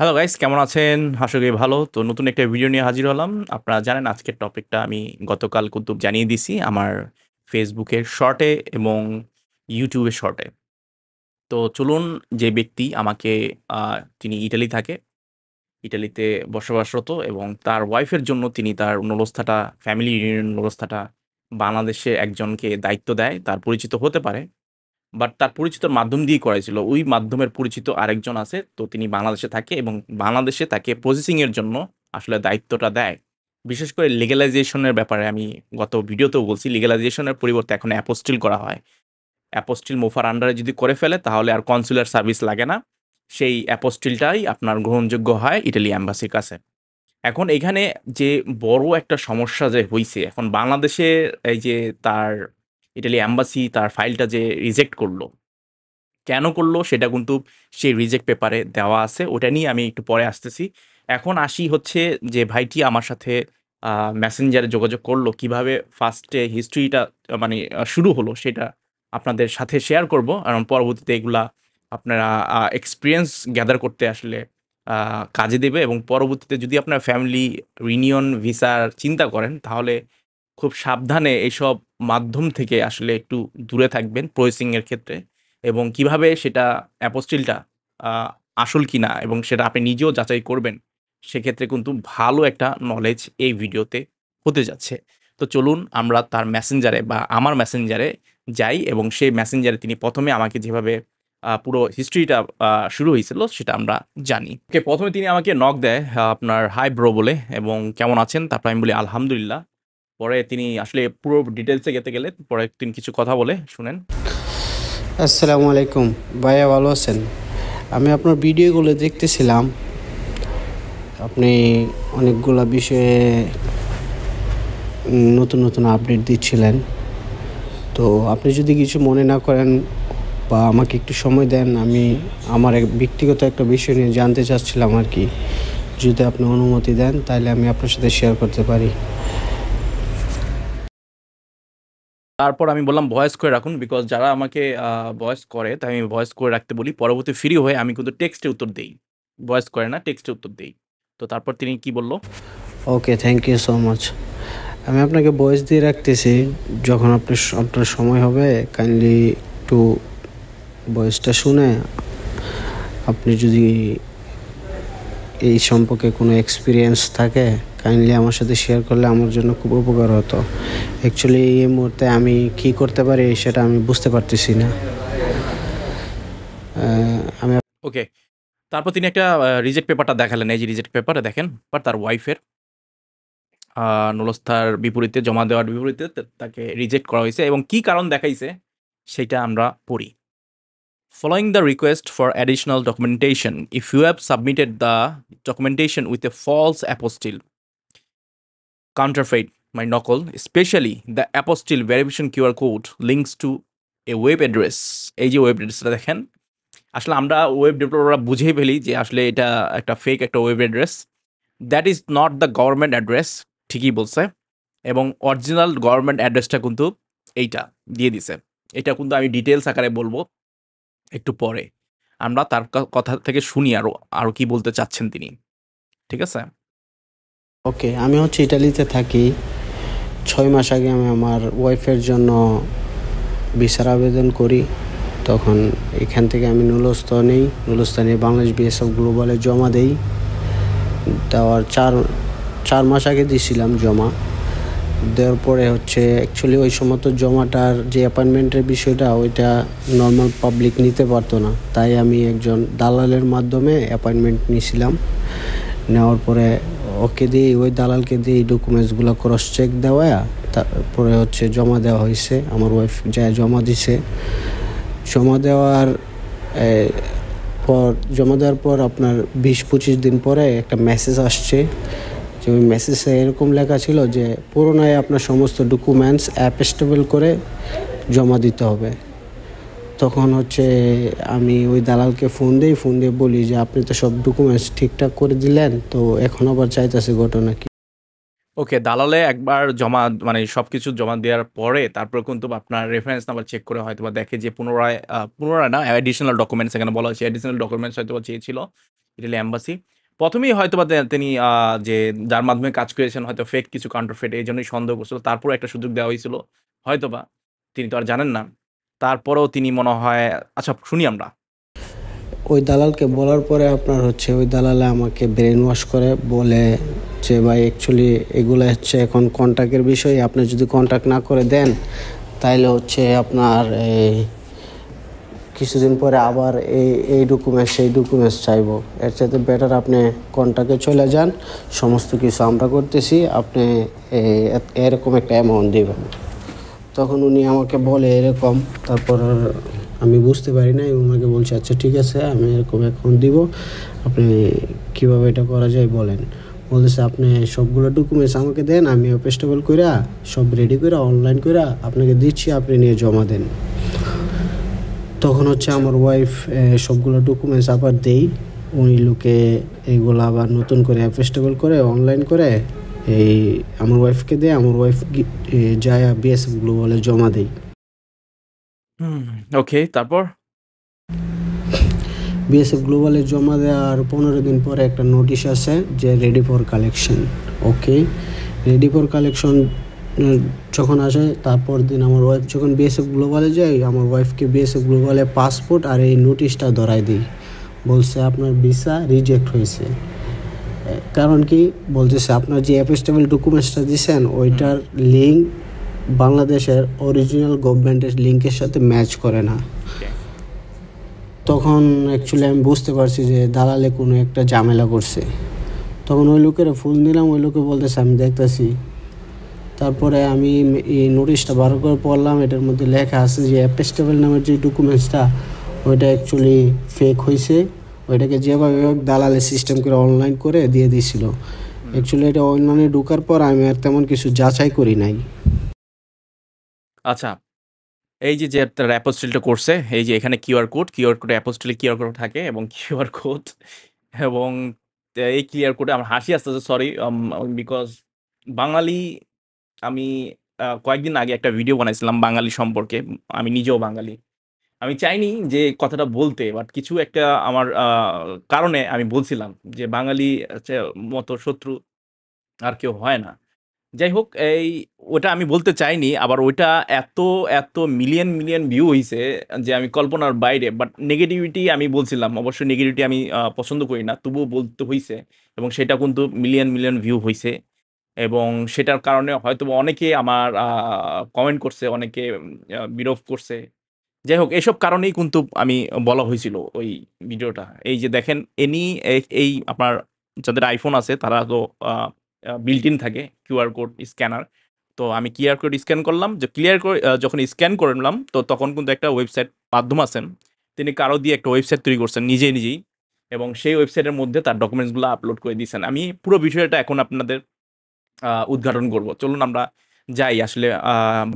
Hello guys, কেমন আছেন? আশা করি ভালো। তো নতুন একটা ভিডিও নিয়ে হাজির হলাম। আপনারা জানেন আজকের টপিকটা আমি গতকাল কিন্তু জানিয়ে দিছি আমার ফেসবুকের শর্টে এবং ইউটিউবের শর্টে। তো চলুন, যে ব্যক্তি আমাকে তিনি ইটালি থাকে, ইটালিতে বসবাসরত এবং তার ওয়াইফের জন্য তিনি তার নুলস্থাটা ফ্যামিলি রিউনিয়ন নুলস্থাটা বাংলাদেশে একজনকে দায়িত্ব দেয়। তার পরিচিত হতে পারে। বাট তার পরিচিতর মাধ্যম দিয়েই করাইছিল। ওই মাধ্যমের পরিচিত আরেকজন আছে। তো তিনি বাংলাদেশে থাকে এবং বাংলাদেশে তাকে প্রসেসিং এর জন্য আসলে দায়িত্বটা দেয়। বিশেষ করে লিগ্যালাইজেশন এর ব্যাপারে আমি গত ভিডিওতেও বলছি, লিগ্যালাইজেশন এর পরিবর্তে এখন অ্যাপোস্টিল করা হয়। অ্যাপোস্টিল মোফার আন্ডারে যদি করে ফেলে তাহলে আর কনসুলার সার্ভিস লাগে না। সেই অ্যাপোস্টিলটাই আপনার গ্রহণযোগ্য হয় ইটালি এম্বাসির কাছে। এখন এখানে যে বড় একটা সমস্যা যে হইছে, এখন বাংলাদেশে এই যে তার ইটালি এম্বাসি তার ফাইলটা যে রিজেক্ট করল, কেন করলো সেটা কিন্তু সেই রিজেক্ট পেপারে দেওয়া আছে। ওটা নিয়ে আমি একটু পরে আসতেছি। এখন আসি হচ্ছে যে ভাইটি আমার সাথে মেসেঞ্জারে যোগাযোগ করলো। কিভাবে ফার্স্টে হিস্ট্রিটা শুরু হলো সেটা আপনাদের সাথে শেয়ার করব। কারণ পরবর্তীতে এগুলা আপনারা এক্সপেরিয়েন্স গ্যাদার করতে আসলে কাজে দেবে এবং পরবর্তীতে যদি আপনার ফ্যামিলি রিউনিয়ন ভিসার চিন্তা করেন তাহলে খুব সাবধানে এসব মাধ্যম থেকে আসলে একটু দূরে থাকবেন প্রসেসিং এর ক্ষেত্রে। এবং কিভাবে সেটা অ্যাপোস্টিলটা আ আসল কিনা এবং সেটা আপনি নিজেও যাচাই করবেন, সেক্ষেত্রে কিন্তু ভালো একটা নলেজ এই ভিডিওতে হতে যাচ্ছে। তো চলুন আমরা তার মেসেঞ্জারে বা আমার মেসেঞ্জারে যাই এবং সেই মেসেঞ্জারে তিনি ১ম এ আমাকে যেভাবে পুরো হিস্ট্রিটা শুরু হয়েছিল সেটা আমরা জানি। ওকে, ১ম এ তিনি আমাকে নক দেয় আপনার হাই ব্রো বলে এবং কেমন আছেন? তারপর আমি বলি আলহামদুলিল্লাহ। পরে তিনি আসলে পুরো ডিটেইলস এ যেতে গেলে পরে তিনি কিছু কথা বলে, শুনেন। আসসালামু আলাইকুম ভাইয়া, ভালো আছেন? আমি আপনার ভিডিওগুলো দেখতেছিলাম। আপনি অনেকগুলা বিষয়ে নতুন নতুন আপডেট দিচ্ছিলেন। তো আপনি যদি কিছু মনে না করেন বা আমাকে একটু সময় দেন, আমি আমার ব্যক্তিগত একটা বিষয় নিয়ে জানতে চাচ্ছিলাম আর কি। যদি আপনি অনুমতি দেন তাহলে আমি আপনার সাথে শেয়ার করতে পারি। তারপর আমি বললাম ভয়েস করে রাখুন। বিকজ যারা আমাকে ভয়েস করে তাই আমি ভয়েস করে রাখতে বলি। পরবর্তী ফ্রি হয়ে আমি কিন্তু টেক্সটে উত্তর দেই। ভয়েস করে না, টেক্সটে উত্তর দেই। তো তারপর তিনি কি বলল? ওকে, থ্যাংক ইউ সো মাচ। আমি আপনাকে ভয়েস দিয়ে রাখতেছি। যখন আপনার সময় হবে কাইন্ডলি একটু ভয়েসটা শুনে আপনি যদি এই সম্পর্কে কোনো এক্সপিরিয়েন্স থাকে কাইন্ডলি আমার সাথে শেয়ার করলে আমার জন্য খুব উপকার হতো। অ্যাকচুয়ালি এই মুহূর্তে আমি কী করতে পারি সেটা আমি বুঝতে পারতেছি না। আমি ওকে। তারপর তিনি একটা রিজেক্ট পেপারটা দেখালেন। এই যে রিজেক্ট পেপার দেখেন। তার ওয়াইফের নুলস্থার বিপরীতে জমা দেওয়ার বিপরীতে তাকে রিজেক্ট করা হইছে এবং কি কারণ দেখাইছে সেইটা আমরা পড়ি। Following the request for additional documentation, if you have submitted the documentation with a false apostille, counterfeit, my knuckle, especially the apostille verification QR code links to a web address. এই যে ওয়েব অ্যাড্রেসটা দেখেন, আসলে আমরা web ডেভেলপাররা বুঝেই ফেলি যে আসলে এটা একটা ফেক একটা web address. That is not the government address. ঠিকই বলছে। এবং অরিজিনাল গভর্নমেন্ট অ্যাড্রেসটা কিন্তু এইটা দিয়ে দিছে। এটা কিন্তু আমি ডিটেইলস আকারে বলব একটু পরে। আমরা তার কথা থেকে শুনি আরো, আরো কি বলতে চাচ্ছেন তিনি। ঠিক আছে? ওকে, আমি হচ্ছে ইটালিতে থাকি। 6 মাস আগে আমি আমার ওয়াইফের জন্য ভিসার আবেদন করি। তখন এখান থেকে আমি নুলস্থ নিয়ে বাংলাদেশ বিএসএফ গ্লোবালে জমা দেই। দেওয়ার চার মাস আগে দিয়েছিলাম জমা। দেওয়ার পরে হচ্ছে অ্যাকচুয়ালি ওই সময় তো জমাটার যে অ্যাপয়েন্টমেন্টের বিষয়টা ওইটা নর্মাল পাবলিক নিতে পারতো না, তাই আমি একজন দালালের মাধ্যমে অ্যাপয়েন্টমেন্ট নিয়েছিলাম। নেওয়ার পরে ওকে দিয়ে ওই দালালকে দিয়ে এই ডকুমেন্টসগুলো ক্রস চেক দেওয়া, তারপরে হচ্ছে জমা দেওয়া হয়েছে। আমার ওয়াইফ যা জমা দিছে, জমা দেওয়ার জমা দেওয়ার পর আপনার 20-25 দিন পরে একটা মেসেজ আসছে। যে ওই মেসেজে এরকম লেখা ছিল যে পুরোনায় আপনার সমস্ত ডকুমেন্টস অ্যাপ স্টেবল করে জমা দিতে হবে। তখন হচ্ছে আমি ওই দালালকে ফোন দিয়ে বলি যে আপনি তো সব ডকুমেন্টস ঠিকঠাক করে দিলেন, তো এখন আবার চাইতেছে ঘটনা কি। ওকে, দালালে একবার জমা সবকিছু জমা দেওয়ার পরে তারপরে কিন্তু আপনার রেফারেন্স নাম্বার চেক করে হয়তোবা দেখে যে পুনরায় না অ্যাডিশনাল ডকুমেন্টস এখানে বলা হয়েছে অ্যাডিশনাল ডকুমেন্টস হয়তোবা চেয়েছিল ইটালি এম্বাসি। প্রথমেই হয়তোবা তিনি যে যার মাধ্যমে কাজ করেছেন হয়তো ফেক কিছু কাউন্টারফেট এইজন্যই সন্দেহ করছিল। তারপরেও একটা সুযোগ দেওয়া হয়েছিল হয়তোবা। তিনি তো আর জানেন না। তারপরেও তিনি মনে হয় আচ্ছা শুনি আমরা। ওই দালালকে বলার পরে আপনার হচ্ছে ওই দালালে আমাকে ব্রেন ওয়াশ করে বলে যে ভাই অ্যাকচুয়ালি এগুলো হচ্ছে এখন কন্ট্যাক্টের বিষয়, আপনি যদি কন্ট্যাক্ট না করে দেন তাইলে হচ্ছে আপনার এই কিছুদিন পরে আবার এই ডকুমেন্টস সেই ডকুমেন্টস চাইবো। এর চাইতে বেটার আপনি কন্ট্যাক্টে চলে যান, সমস্ত কিছু আমরা করতেছি, আপনি এরকম একটা অ্যামাউন্ট দেবেন। তখন উনি আমাকে বলে এরকম, তারপর আমি বুঝতে পারি না, ওনাকে বলছি আচ্ছা ঠিক আছে আমি এরকম অ্যাকাউন্ট দিব, আপনি কীভাবে এটা করা যায় বলেন। বলতেছে আপনি সবগুলো ডকুমেন্টস আমাকে দেন, আমি অ্যাপেস্টেবল কইরা সব রেডি করে অনলাইন কইরা আপনাকে দিচ্ছি, আপনি নিয়ে জমা দেন। তখন হচ্ছে আমার ওয়াইফ সবগুলো ডকুমেন্টস আবার দেই, উনি লোকে এইগুলো আবার নতুন করে অ্যাপেস্টেবল করে অনলাইন করে এই আমার ওয়াইফকে দেয়, আমার ওয়াইফ যায় বিএসএফ গ্লোবালে জমা দেই। ওকে তারপর? বিএসএফ গ্লোবালে জমা দেওয়ার 15 দিন পরে একটা নোটিশ আসে যে ready for collection. Okay, ready for collection যখন আসে তারপর দিন আমার ওয়াইফ যখন বিএসএফ গ্লোবালে যায়, আমার ওয়াইফকে বিএসএফ গ্লোবালে পাসপোর্ট আর এই নোটিশটা ধরাই দিই, বলছে আপনার ভিসা রিজেক্ট হয়েছে। কারণ কি বলতেছে আপনার যে অ্যাপেস্টেবল ডকুমেন্টসটা দিয়েছেন ওইটার লিঙ্ক বাংলাদেশের অরিজিনাল গভর্নমেন্টের লিঙ্কের সাথে ম্যাচ করে না। তখন অ্যাকচুয়ালি আমি বুঝতে পারছি যে দালালে কোনো একটা ঝামেলা করছে। তখন ওই লোকের ফোন দিলাম, ওই লোকে বলতেছে আমি দেখতেছি। তারপরে আমি এই নোটিশটা বার করে পড়লাম, এটার মধ্যে লেখা আছে যে অ্যাপেস্টেবল নামের যে ডকুমেন্টসটা ওইটা অ্যাকচুয়ালি ফেক হয়েছে, ওইটাকে যেভাবে দালালে সিস্টেম করে অনলাইন করে দিয়ে দিয়েছিল। অ্যাকচুয়ালি এটা অনলাইনে ঢোকার পর আমি আর তেমন কিছু যাচাই করি নাই। আচ্ছা, এই যে তারা অ্যাপোস্টিলটা করছে, এই যে এখানে কিউআর কোডে অ্যাপোস্টিলে কিউআর কোড থাকে এবং কিউআর কোড এবং এই কিউআর কোডে আমার হাসি আসতেছে সরি বিকজ বাঙালি আমি কয়েকদিন আগে একটা ভিডিও বানাইছিলাম বাঙালি সম্পর্কে। আমি নিজেও বাঙালি। আমি চাইনি যে কথাটা বলতে বাট কিছু একটা আমার কারণে আমি বলছিলাম যে বাঙালি হচ্ছে মতো শত্রু আর কেউ হয় না। যাই হোক ওটা আমি বলতে চাইনি। আবার ওইটা এত মিলিয়ন, মিলিয়ন ভিউ হইছে যে আমি কল্পনার বাইরে। বাট নেগেটিভিটি আমি বলছিলাম। অবশ্যই নেগেটিভিটি আমি পছন্দ করি না। তবুও বলতে হইছে এবং সেটা কিন্তু মিলিয়ন, মিলিয়ন ভিউ হইছে এবং সেটার কারণে হয়তোবা অনেকে আমার কমেন্ট করছে, অনেকে বিরোধ করছে। যাই হোক এসব কারণেই কিন্তু আমি বলা হয়েছিল ওই ভিডিওটা। এই যে দেখেন এই আপনার যাদের আইফোন আছে তারা তো বিল্ট ইন থাকে কিউআর কোড স্ক্যানার। তো আমি কিউআর কোড স্ক্যান করলাম যে ক্লিয়ার করে যখন স্ক্যান করলাম তো তখন কিন্তু একটা ওয়েবসাইট মাধ্যম আছেন। তিনি কারো দিয়ে একটা ওয়েবসাইট তৈরি করছেন নিজেই এবং সেই ওয়েবসাইটের মধ্যে তার ডকুমেন্টসগুলো আপলোড করে দিয়েছেন। আমি পুরো বিষয়টা এখন আপনাদের উদ্ঘাটন করব। চলুন আমরা যাই আসলে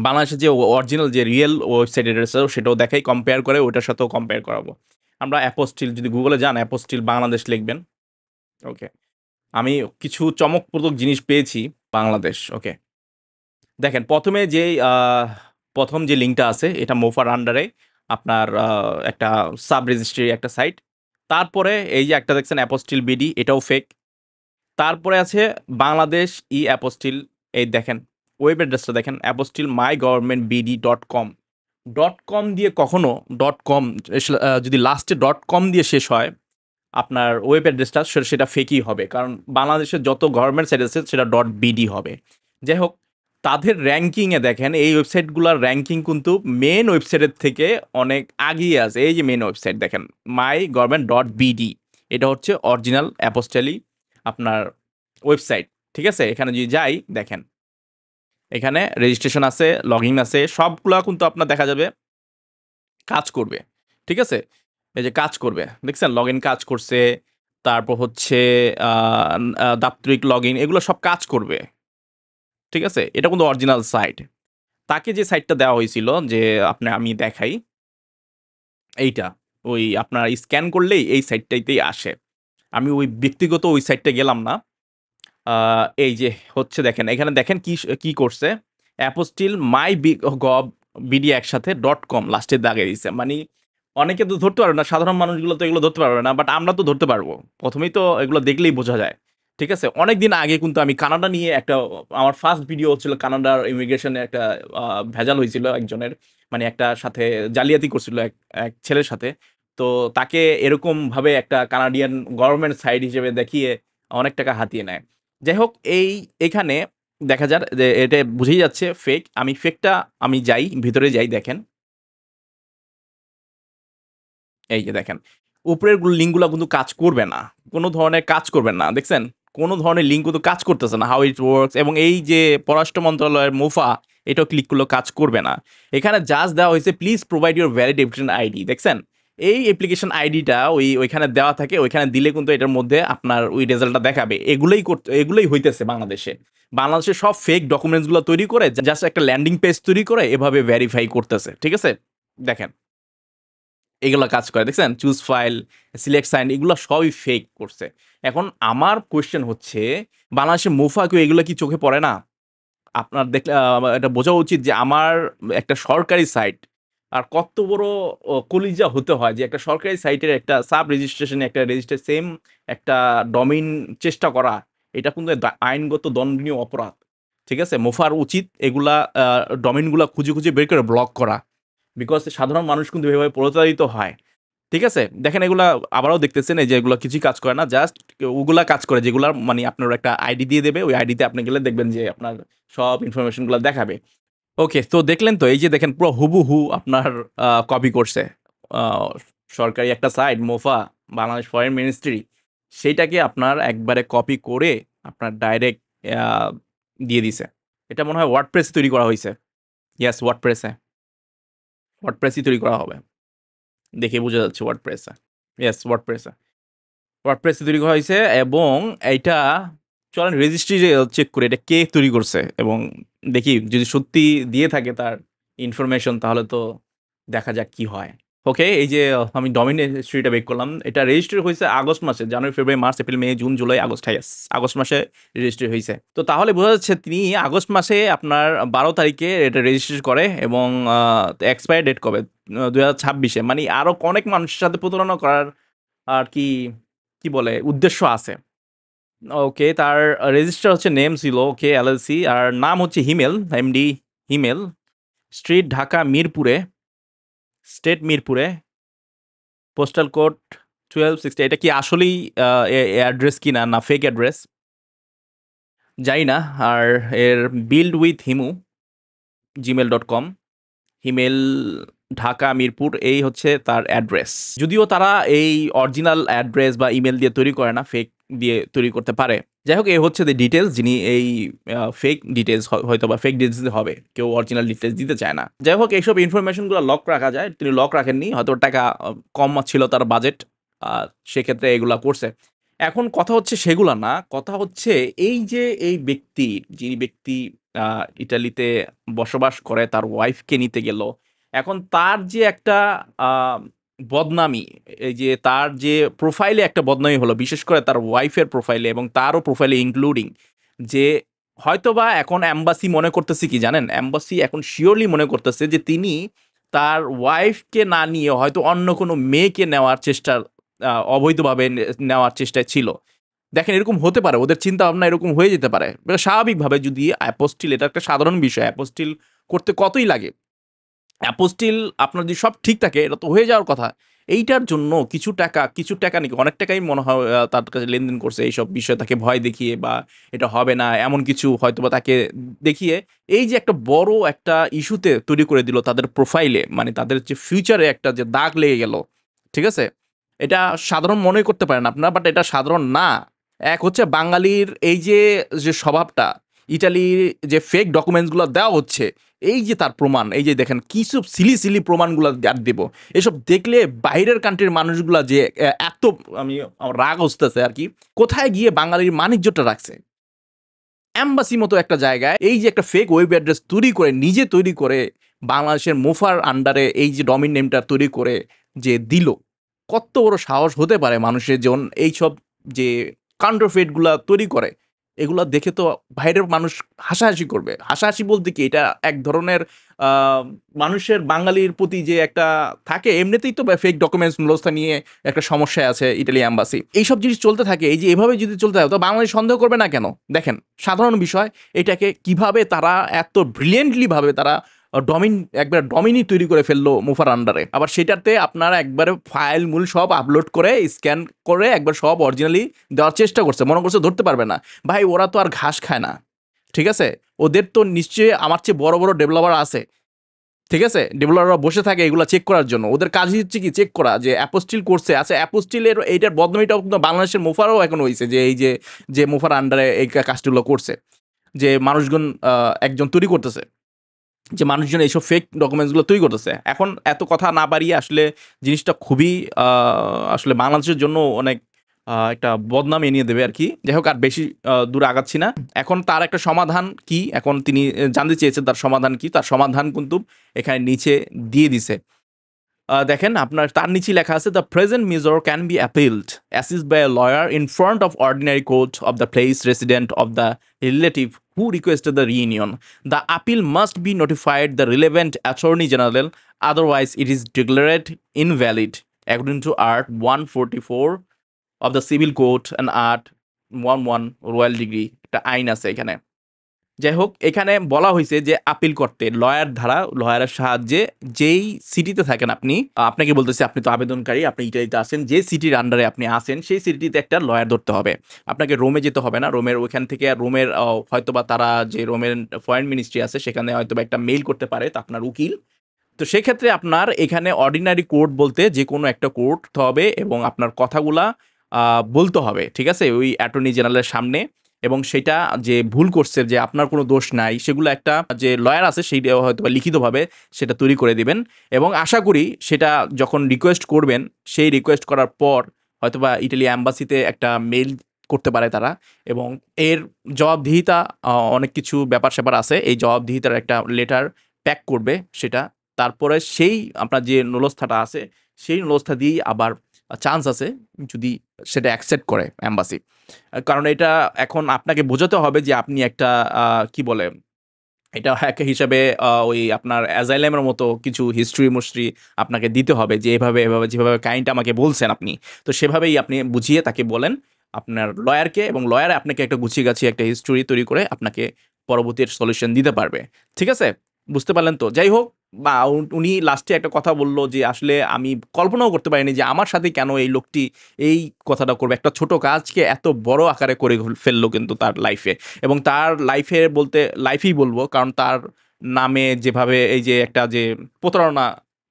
বাংলাদেশের যে অরিজিনাল যে রিয়েল ওয়েবসাইট অ্যাড্রেস সেটাও দেখাই, কম্পেয়ার করে ওইটার সাথেও কম্পেয়ার করাবো। আমরা অ্যাপোস্টিল যদি গুগলে যান অ্যাপোস্টিল বাংলাদেশ লিখবেন। ওকে। আমি কিছু চমকপ্রদ জিনিস পেয়েছি বাংলাদেশ। ওকে। দেখেন ১ম যে লিঙ্কটা আছে এটা মোফার আন্ডারে আপনার একটা সাব রেজিস্ট্রি একটা সাইট। তারপরে এই যে একটা দেখছেন অ্যাপোস্টিল বিডি এটাও ফেক। তারপরে আছে বাংলাদেশ অ্যাপোস্টিল এই দেখেন ওয়েব অ্যাড্রেসটা দেখেন অ্যাপোস্টিল mygovernmentbd.com ডট কম দিয়ে কখনো ডট কম যদি লাস্টে ডট কম দিয়ে শেষ হয় আপনার ওয়েব অ্যাড্রেসটা সেটা ফেকই হবে কারণ বাংলাদেশের যত গভর্নমেন্ট সাইট আছে সেটা ডট বিডি হবে। যাই হোক তাদের র্যাঙ্কিংয়ে দেখেন এই ওয়েবসাইটগুলোর র্যাঙ্কিং কিন্তু মেন ওয়েবসাইটের থেকে অনেক আগিয়ে আছে। এই যে মেন ওয়েবসাইট দেখেন mygovernment.bd এটা হচ্ছে অরিজিনাল অ্যাপোস্টেলি আপনার ওয়েবসাইট। ঠিক আছে, এখানে যদি যাই দেখেন এখানে রেজিস্ট্রেশন আছে, লগ ইন আছে, সবগুলা কিন্তু আপনার দেখা যাবে কাজ করবে। ঠিক আছে, এই যে কাজ করবে দেখছেন লগ ইন কাজ করছে, তারপর হচ্ছে দাপ্তরিক লগ ইন এগুলো সব কাজ করবে। ঠিক আছে, এটা কিন্তু অরিজিনাল সাইট। তাকে যে সাইটটা দেওয়া হয়েছিল যে আমি দেখাই এইটা ওই আপনার স্ক্যান করলেই এই সাইটটাইতেই আসে। আমি ওই ব্যক্তিগত ওই সাইটটা গেলাম না। এই যে হচ্ছে দেখেন এখানে দেখেন কি করছে অ্যাপোস্টিল মাই গভ বিডি একসাথে ডট কম লাস্টে দাগে দিছে মানে অনেকে তো ধরতে পারবে না, সাধারণ মানুষগুলো তো এগুলো ধরতে পারবে না, বাট আমরা তো ধরতে পারবো। প্রথমেই তো এগুলো দেখলেই বোঝা যায়। ঠিক আছে, অনেকদিন আগে কিন্তু আমি কানাডা নিয়ে একটা, আমার ফার্স্ট ভিডিও হচ্ছিল কানাডার ইমিগ্রেশনে একটা ভেজাল হয়েছিল একজনের, মানে একটা সাথে জালিয়াতি করছিল এক এক ছেলের সাথে। তো তাকে এরকম ভাবে একটা কানাডিয়ান গভর্নমেন্ট সাইট হিসেবে দেখিয়ে অনেক টাকা হাতিয়ে নেয়। যাই হোক, এখানে দেখা যাক যে এটা বুঝেই যাচ্ছে ফেক। আমি ফেকটা, আমি যাই ভিতরে যাই, দেখেন এই যে দেখেন, উপরের লিঙ্কগুলা কিন্তু কাজ করবে না। কোনো ধরনের কাজ করবে না। দেখছেন? কোনো ধরনের লিঙ্ক কিন্তু কাজ করতেছে না। হাউ ইট ওয়ার্কস, এবং এই যে পররাষ্ট্র মন্ত্রণালয়ের মোফা, এটাও ক্লিক করলেও কাজ করবে না। এখানে জাস্ট দেওয়া হয়েছে please provide your valid application ID. দেখছেন? এই অ্যাপ্লিকেশন আইডিটা ওইখানে দেওয়া থাকে। ওইখানে দিলে কিন্তু এটার মধ্যে আপনার ওই রেজাল্টটা দেখাবে। এগুলোই হইতেছে বাংলাদেশে। বাংলাদেশে সব ফেক ডকুমেন্টস গুলো তৈরি করে জাস্ট একটা ল্যান্ডিং পেজ তৈরি করে এভাবে ভেরিফাই করতেছে। ঠিক আছে? দেখেন। এগুলা কাজ করে, দেখছেন? চুজ ফাইল, সিলেক্ট সাইন, এগুলা সবই ফেক করছে। এখন আমার কোয়েশ্চেন হচ্ছে, বাংলাদেশের মোফা কেউ এগুলা কি চোখে পড়ে না? আপনার দেখলে এটা বোঝা উচিত যে আমার একটা সরকারি সাইট আর কত বড় কলিজা হতে হয় যে একটা সরকারি সাইটের একটা সাব রেজিস্ট্রেশনে একটা রেজিস্টার সেম একটা ডমিন চেষ্টা করা, এটা কিন্তু আইনগত দণ্ডনীয় অপরাধ। ঠিক আছে? মোফার উচিত এগুলা ডমিনগুলা খুঁজে খুঁজে বের করে ব্লক করা। বিকজ সাধারণ মানুষ কিন্তু এভাবে প্রতারিত হয়। ঠিক আছে? দেখেন এগুলা আবারও দেখতেছেন এই যে এগুলা কিছুই কাজ করে না। জাস্ট ওগুলা কাজ করে যেগুলার মানে আপনার একটা আইডি দিয়ে দেবে। ওই আইডিতে আপনি গেলে দেখবেন যে আপনার সব ইনফরমেশন গুলা দেখাবে। ওকে, তো দেখলেন তো এই যে দেখেন পুরো হুবহু আপনার কপি করছে। আ সরকারি একটা site MOFA, Bangladesh foreign ministry, সেইটাকে আপনার একবারে কপি করে আপনার ডাইরেক্ট আ দিয়ে দিছে। এটা মনে হয় ওয়ার্ডপ্রেস তৈরি করা হইছে। ইয়েস, ওয়ার্ডপ্রেসে। ওয়ার্ডপ্রেসই তৈরি করা হবে। দেখে বোঝা যাচ্ছে ওয়ার্ডপ্রেসে। ইয়েস, ওয়ার্ডপ্রেসে। ওয়ার্ডপ্রেসে তৈরি করা হইছে, এবং এইটা চলেন রেজিস্ট্রি চেক করি এটা কে তৈরি করছে, এবং দেখি যদি সত্যি দিয়ে থাকে তার ইনফরমেশন, তাহলে তো দেখা যাক কি হয়। ওকে, এই যে আমি ডোমেইন রেজিস্ট্রিটা বের করলাম। এটা রেজিস্ট্রি হইছে আগস্ট মাসে। January, February, March, April, May, June, July, August, yes, August মাসে রেজিস্ট্রি হইছে। তো তাহলে বোঝা যাচ্ছে তিনি আগস্ট মাসে আপনার ১২ তারিখে এটা রেজিস্ট্রি করে, এবং এক্সপায়ার ডেট কবে? ২০২৬ এ। মানে আরো অনেক মানুষের সাথে প্রতারণা করার আর কি বলে উদ্দেশ্য আছে। ওকে, তার রেজিস্টার হচ্ছে নেম ছিল ওকে এলএলসি, আর নাম হচ্ছে হিমেল, এমডি হিমেল। স্ট্রিট ঢাকা মিরপুরে, স্টেট মিরপুরে, পোস্টাল কোড 1260। এটা কি আসলেই অ্যাড্রেস কিনা না ফেক অ্যাড্রেস জানি না। আর এর বিল্ড উইথ হিমু gmail.com, হিমেল, ঢাকা মিরপুর, এই হচ্ছে তার অ্যাড্রেস। যদিও তারা এই অরিজিনাল অ্যাড্রেস বা ইমেল দিয়ে তৈরি করে না, ফেক দিয়ে তৈরি করতে পারে। যাই হোক, এ হচ্ছে যে ডিটেলস, যিনি এই ফেক ডিটেলস হয়তো বা ফেক ডিটেলস হবে, কেউ অরিজিনাল ডিটেলস দিতে চায় না। যাই হোক, এইসব ইনফরমেশনগুলো লক রাখা যায়, তিনি লক রাখেননি, হয়তো টাকা কম ছিল তার বাজেট, সেক্ষেত্রে এগুলা করছে। এখন কথা হচ্ছে সেগুলা না, কথা হচ্ছে এই যে এই ব্যক্তির, যিনি ব্যক্তি ইটালিতে বসবাস করে, তার ওয়াইফকে নিতে গেল। এখন তার যে একটা আ বদনামি, এই যে তার যে প্রোফাইলে একটা বদনামি হলো, বিশেষ করে তার ওয়াইফের প্রোফাইলে এবং তারও প্রোফাইলে ইনক্লুডিং, যে হয়তোবা এখন এম্বাসি মনে করতেছে কি জানেন? এম্বাসি এখন সিউরলি মনে করতেছে যে তিনি তার ওয়াইফকে না নিয়ে হয়তো অন্য কোনো মেয়েকে নেওয়ার চেষ্টা, অবৈধভাবে নেওয়ার চেষ্টায় ছিল। দেখেন এরকম হতে পারে, ওদের চিন্তাভাবনা এরকম হয়ে যেতে পারে। স্বাভাবিকভাবে যদি অ্যাপোস্টিল, এটা একটা সাধারণ বিষয়, অ্যাপোস্টিল করতে কতই লাগে? অ্যাপোস্টিল আপনার যদি সব ঠিক থাকে এটা তো হয়ে যাওয়ার কথা। এইটার জন্য কিছু টাকা নাকি অনেক টাকাই মনে হয় তার কাছে লেনদেন করছে এইসব বিষয়ে, তাকে ভয় দেখিয়ে বা এটা হবে না এমন কিছু হয়তোবা তাকে দেখিয়ে, এই যে একটা বড় একটা ইস্যুতে তৈরি করে দিল তাদের প্রোফাইলে, মানে তাদের যে ফিউচারে একটা যে দাগ লেগে গেল। ঠিক আছে? এটা সাধারণ মনে করতে পারেন আপনারা, বাট এটা সাধারণ না। এক হচ্ছে বাঙালির এই যে স্বভাবটা, ইটালির যে ফেক ডকুমেন্টসগুলো দেওয়া হচ্ছে, এই যে তার প্রমাণ, এই যে দেখেন কিসব সিলি প্রমাণগুলো আর দেব। এসব দেখলে বাইরের কান্ট্রির মানুষগুলা যে এত, আমার রাগ হসতেছে আরকি। কোথায় গিয়ে বাঙালির মানিজ্যটা রাখছে? এম্বাসি মতো একটা জায়গায় এই যে একটা ফেক ওয়েব অ্যাড্রেস তৈরি করে, নিজে তৈরি করে, বাংলাদেশের মোফার আন্ডারে এই যে ডোমেইন নেমটা তৈরি করে যে দিল, কত বড় সাহস হতে পারে মানুষের এইসব যে কাউন্টারফেইট গুলা তৈরি করে। এগুলা দেখে তো বাইরের মানুষ হাসাহাসি করবে। হাসাহাসি বলতে কি, এটা এক ধরনের আ মানুষের বাঙালির প্রতি যে একটা থাকে, এমনিতেই তো ফেক ডকুমেন্টস নুলস্থা নিয়ে একটা সমস্যায় আছে ইতালি এম্বাসি। এইসব জিনিস চলতে থাকে, এই যে এভাবে যদি চলতে থাকে তো বাংলাদেশ সন্দেহ করবে না কেন? দেখেন, সাধারণ বিষয়, এটাকে কিভাবে তারা এত ব্রিলিয়ান্টলি ভাবে তারা একবার ডমিনি তৈরি করে ফেললো মুফার আন্ডারে। আবার সেটাতে আপনারা একবারে ফাইল মূল সব আপলোড করে স্ক্যান করে একবার সব অরিজিনালি দেওয়ার চেষ্টা করছে। মনে করছে ধরতে পারবে না। ভাই ওরা তো আর ঘাস খায় না। ঠিক আছে? ওদের তো নিশ্চয়ই আমার চেয়ে বড়, বড় ডেভেলপার আছে। ঠিক আছে? ডেভেলপাররা বসে থাকে এগুলা চেক করার জন্য। ওদের কাজই হচ্ছে কি চেক করা যে অ্যাপোস্টিল করছে। আচ্ছা, অ্যাপোস্টিলের এইটার বদনামিটাও কিন্তু বাংলাদেশের মুফারও এখন হইছে যে এই যে, যে মুফার আন্ডারে এই কাজগুলো করছে। যে মানুষজন একজন তৈরি করতেছে। যে মানুষজন এইসব ফেক ডকুমেন্টসগুলো তৈরি করতেছে। এখন এত কথা না বাড়িয়ে আসলে জিনিসটা খুবই আ আসলে বাংলাদেশের জন্য অনেক একটা বদনাম এনিয়ে দেবে আরকি। যাই হোক, আর বেশি দূরে আগাচ্ছি না। এখন তার একটা সমাধান কি? এখন তিনি জানতে চেয়েছেন তার সমাধান কি? তার সমাধান কিন্তু এখানে নিচে দিয়ে দিছে। দেখেন আপনার তার নিচেই লেখা আছে, "the present measure can be appealed, assessed by a lawyer in front of ordinary court of the place resident of the relative who requested the reunion. The appeal must be notified the relevant Attorney General, otherwise it is declared invalid according to Art 144 of the Civil Code and Art 11 Royal Degree." একটা আইন আছে এখানে। যাই হোক, এখানে বলা হইছে যে আপিল করতে লয়ারের সাহায্যে যেই সিটিতে থাকেন আপনি, আপনাকে বলতেছি আপনি তো আবেদনকারী, আপনি ইটালিতে আছেন, যে সিটির আন্ডারে আপনি আছেন সেই সিটিতে একটা লয়ার ধরতে হবে। আপনাকে রোমে যেতে হবে না। রোমের ওইখান থেকে রোমের হয়তোবা তারা যে রোমের ফরেন মিনিস্ট্রি আছে সেখানে হয়তোবা একটা মেইল করতে পারে তা আপনার উকিল। তো সেক্ষেত্রে আপনার এখানে অর্ডিনারি কোর্ট বলতে যেকোনো একটা কোর্ট হবে এবং আপনার কথাগুলা বলতে হবে। ঠিক আছে? ওই অ্যাটর্নি জেনারেলের সামনে, এবং সেটা যে ভুল করছে যে আপনার কোনো দোষ নাই সেগুলো একটা যে লয়ার আছে সেইটা হয়তোবা লিখিতভাবে সেটা তৈরি করে দিবেন। এবং আশা করি সেটা যখন রিকোয়েস্ট করবেন, সেই রিকোয়েস্ট করার পর হয়তোবা ইটালি অ্যাম্বাসিতে একটা মেইল করতে পারে তারা, এবং এর জবাবদিহিতা অনেক কিছু ব্যাপার-স্যাপার আছে। এই জবাবদিহিতার একটা লেটার প্যাক করবে সেটা। তারপরে সেই আপনার যে নুলস্থাটা আছে, সেই নুলস্থা দিয়েই আবার চান্স আছে যদি সেটা অ্যাকসেপ্ট করে এম্বাসি। কারণ এটা এখন আপনাকে বোঝাতে হবে যে আপনি একটা কি বলে? এটা এক হিসাবে ওই আপনার অ্যাজাইলামের মতো কিছু হিস্ট্রি-মুস্ট্রি আপনাকে দিতে হবে যে এভাবে যেভাবে কাহিনীটা আমাকে বলছেন আপনি, তো সেভাবেই আপনি বুঝিয়ে তাকে বলেন আপনার লয়ারকে, এবং লয়ার আপনাকে একটা গুছিয়ে-গাছিয়ে একটা হিস্টোরি তৈরি করে আপনাকে পরবর্তী সলিউশন দিতে পারবে। ঠিক আছে? বুঝতে পারলেন তো? যাই হোক, বা উনি লাস্টে একটা কথা বলল যে আসলে আমি কল্পনাও করতে পারিনি যে আমার সাথে কেন এই লোকটি এই কথাটা করবে। একটা ছোট কাজকে এত বড় আকারে করে ফেললো কিন্তু তার লাইফে। এবং তার লাইফে বলতে লাইফেই বলবো, কারণ তার নামে যেভাবে এই যে একটা যে প্রতারণা,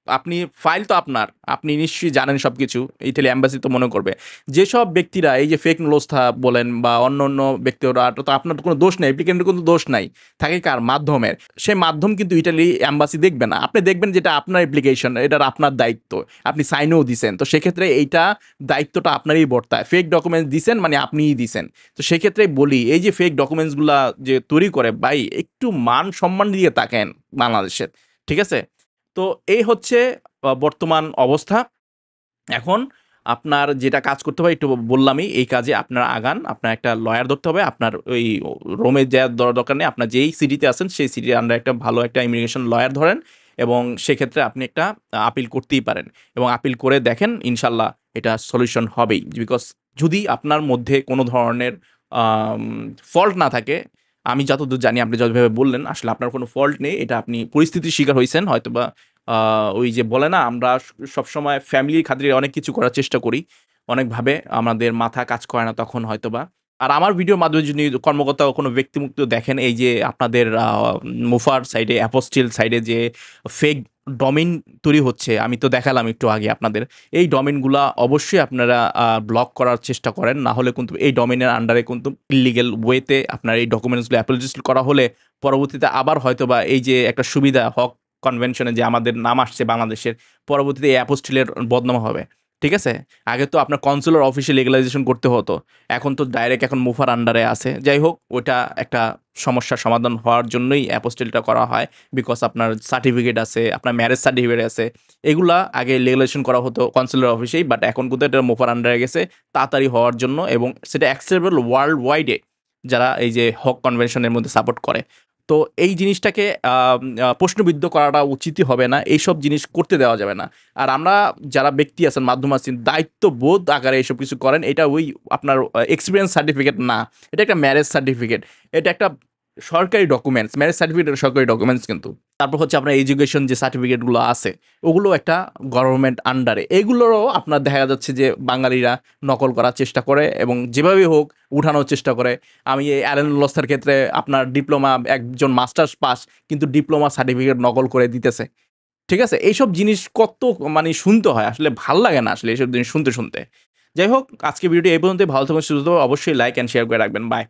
আপনি ফাইল তো আপনার, আপনি নিশ্চয়ই জানেন সবকিছু। ইতালি এম্বাসি তো মনে করবে যেসব ব্যক্তিরা এই যে ফেক নুলস্থা বলেন বা অন্য ব্যক্তিরা, তো আপনার তো কোনো দোষ নেই, অ্যাপ্লিকেন্টের কোনো দোষ নাই, থাকে কার মাধ্যমের। সেই মাধ্যম কিন্তু ইটালি এম্বাসি দেখবে না। আপনি দেখবেন যেটা আপনার অ্যাপ্লিকেশন, এটার আপনার দায়িত্ব, আপনি সাইনও দিছেন, তো সেক্ষেত্রে এইটা দায়িত্বটা আপনারই বর্তায়। ফেক ডকুমেন্টস দিছেন মানে আপনিই দিছেন। তো সেক্ষেত্রে বলি, এই যে ফেক ডকুমেন্টসগুলা যে তৈরি করে, ভাই একটু মান সম্মান দিয়ে তাকেন বাংলাদেশের। ঠিক আছে? তো এই হচ্ছে বর্তমান অবস্থা। এখন আপনার যেটা কাজ করতে হবে একটু বললামই, এই কাজে আপনারা আগান। আপনার একটা লয়ার ধরতে হবে। আপনার ওই রোমে যাওয়ার দরকার নেই। আপনার যেই সিটিতে আছেন সেই সিটির আন্ডারে একটা ভালো একটা ইমিগ্রেশন লয়ার ধরেন, এবং সেক্ষেত্রে আপনি একটা আপিল করতেই পারেন। এবং আপিল করে দেখেন, ইনশাল্লাহ এটা সলিউশন হবেই। বিকজ যদি আপনার মধ্যে কোনো ধরনের আম ফল্ট না থাকে, আমি যতদূর জানি আপনি যেভাবে বললেন আসলে আপনার কোনো ফল্ট নেই। এটা আপনি পরিস্থিতির শিকার হইছেন হয়তোবা। আ ওই যে বলে না, আমরা সবসময় ফ্যামিলির খাতিরে অনেক কিছু করার চেষ্টা করি। অনেকভাবে আমাদের মাথা কাজ করে না তখন হয়তোবা। আর আমার ভিডিওর মাধ্যমে যদি কর্মকর্তা কোনো ব্যক্তিমুক্ত দেখেন, এই যে আপনাদের মুফার সাইডে, অ্যাপোস্টিল সাইডে যে ফেক ডোমেইন তৈরি হচ্ছে, আমি তো দেখালাম একটু আগে আপনাদের। এই ডোমেইনগুলা অবশ্যই আপনারা ব্লক করার চেষ্টা করেন। না হলে কিন্তু এই ডোমেইনের আন্ডারে কিন্তু ইল্লিগ্যাল ওয়েতে আপনার এই ডকুমেন্টসগুলো অ্যাপোলোজিস্ট করা হলে পরবর্তীতে আবার হয়তোবা এই যে একটা সুবিধা হক কনভেনশনে যে আমাদের নাম আসছে বাংলাদেশের, পরবর্তীতে এই অ্যাপোস্টিলের বদনাম হবে। ঠিক আছে? আগে তো আপনার কনসুলার অফিসে লিগ্যালাইজেশন করতে হতো। এখন তো ডাইরেক্ট এখন মুফার আন্ডারে আছে। যাই হোক, ওইটা একটা সমস্যার সমাধান হওয়ার জন্যই অ্যাপোস্টিলটা করা হয়। বিকজ আপনার সার্টিফিকেট আছে, আপনার ম্যারেজ সার্টিফিকেট আছে। এগুলা আগে লিগ্যালাইজেশন করা হতো কনসুলার অফিসেই। বাট এখন কিন্তু এটা মুফার আন্ডারে গেছে তাড়াতাড়ি হওয়ার জন্য, এবং সেটা অ্যাকসেপ্টেবল ওয়ার্ল্ড ওয়াইডে। যারা এই যে হক কনভেনশনের মধ্যে সাপোর্ট করে। তো এই জিনিসটাকে প্রশ্নবিদ্ধ করাটা উচিতই হবে না, এইসব জিনিস করতে দেওয়া যাবে না। আর আমরা যারা ব্যক্তি আছেন, মাধ্যম আছেন, দায়িত্ববোধ আকারে এইসব কিছু করেন। এটা ওই আপনার এক্সপিরিয়েন্স সার্টিফিকেট না, এটা একটা ম্যারেজ সার্টিফিকেট, এটা একটা সরকারি ডকুমেন্টস, ম্যারেজ সার্টিফিকেট সরকারি ডকুমেন্টস কিন্তু। তারপর হচ্ছে আপনার এডুকেশন যে সার্টিফিকেটগুলো আছে, ওগুলো একটা গভর্নমেন্ট আন্ডারে, এগুলোরও আপনার দেখা যাচ্ছে যে বাঙালিরা নকল করার চেষ্টা করে এবং যেভাবে হোক উঠানোর চেষ্টা করে। আমি এই অ্যালেন লস্তার ক্ষেত্রে আপনার ডিপ্লোমা, একজন মাস্টার্স পাস কিন্তু ডিপ্লোমা সার্টিফিকেট নকল করে দিতেছে। ঠিক আছে? এইসব জিনিস কত মানে শুনতে হয়, আসলে ভাল লাগে না আসলে এইসব জিনিস শুনতে। যাই হোক, আজকে ভিডিওটি এই পর্যন্তই। ভালো থাকবেন, সুস্থ থাকবেন। অবশ্যই লাইক অ্যান্ড শেয়ার করে রাখবেন। বাই।